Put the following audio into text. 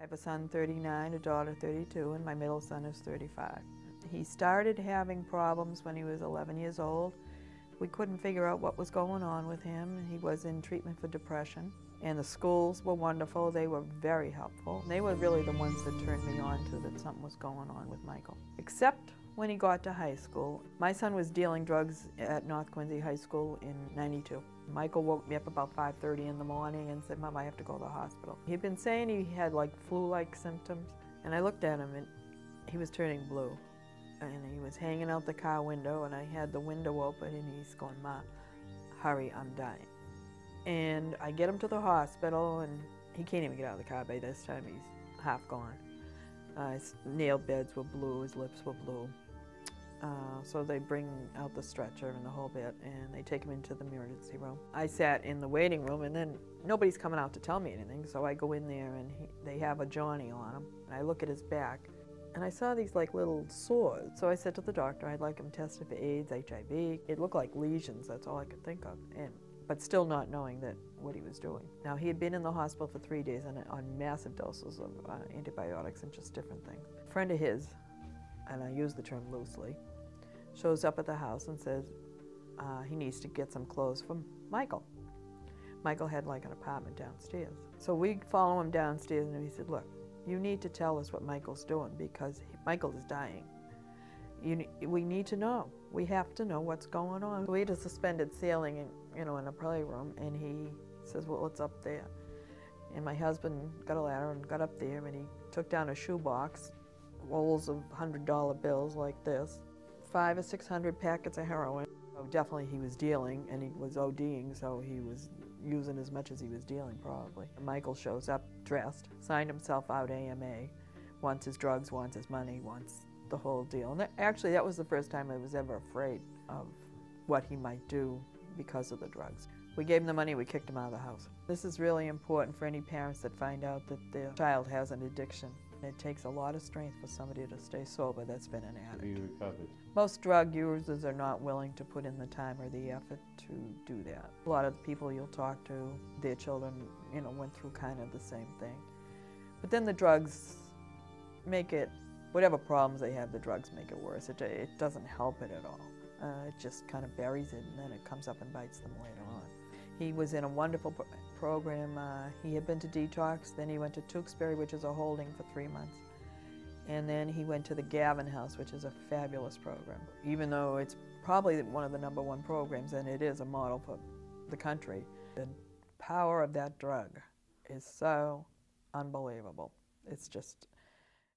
I have a son 39, a daughter 32, and my middle son is 35. He started having problems when he was 11 years old. We couldn't figure out what was going on with him. He was in treatment for depression. And the schools were wonderful. They were very helpful. They were really the ones that turned me on to that something was going on with Michael. Except when he got to high school. My son was dealing drugs at North Quincy High School in '92. Michael woke me up about 5:30 in the morning and said, "Mom, I have to go to the hospital." He'd been saying he had like flu-like symptoms, and I looked at him and he was turning blue. And he was hanging out the car window, and I had the window open, and he's going, "Ma, hurry, I'm dying." And I get him to the hospital, and he can't even get out of the car by this time. He's half gone. His nail beds were blue, his lips were blue. So they bring out the stretcher and the whole bit, and they take him into the emergency room. I sat in the waiting room, and then nobody's coming out to tell me anything, so I go in there, and they have a Johnny on him, and I look at his back, and I saw these like little sores. So I said to the doctor, I'd like him tested for AIDS, HIV. It looked like lesions, that's all I could think of, but still not knowing that what he was doing. Now, he had been in the hospital for 3 days on massive doses of antibiotics and just different things. A friend of his, and I use the term loosely, shows up at the house and says he needs to get some clothes from Michael. Michael had like an apartment downstairs. So we follow him downstairs, and he said, "Look, you need to tell us what Michael's doing, because Michael is dying. We need to know. We have to know what's going on." We had a suspended ceiling in a playroom, and he says, "Well, it's up there." And my husband got a ladder and got up there, and he took down a shoebox, rolls of $100 bills like this, 500 or 600 packets of heroin. So definitely he was dealing, and he was ODing, so he was using as much as he was dealing, probably. Michael shows up dressed, signed himself out AMA, wants his drugs, wants his money, wants the whole deal. And actually, that was the first time I was ever afraid of what he might do because of the drugs. We gave him the money, we kicked him out of the house. This is really important for any parents that find out that their child has an addiction. It takes a lot of strength for somebody to stay sober that's been an addict. Be recovered. Most drug users are not willing to put in the time or the effort to do that. A lot of the people you'll talk to, their children, went through kind of the same thing. But then the drugs make it, whatever problems they have, the drugs make it worse. It doesn't help it at all. It just kind of buries it, and then it comes up and bites them later on. He was in a wonderful program. He had been to detox, then he went to Tewksbury, which is a holding, for 3 months. And then he went to the Gavin House, which is a fabulous program. Even though it's probably one of the #1 programs, and it is a model for the country, the power of that drug is so unbelievable. It's just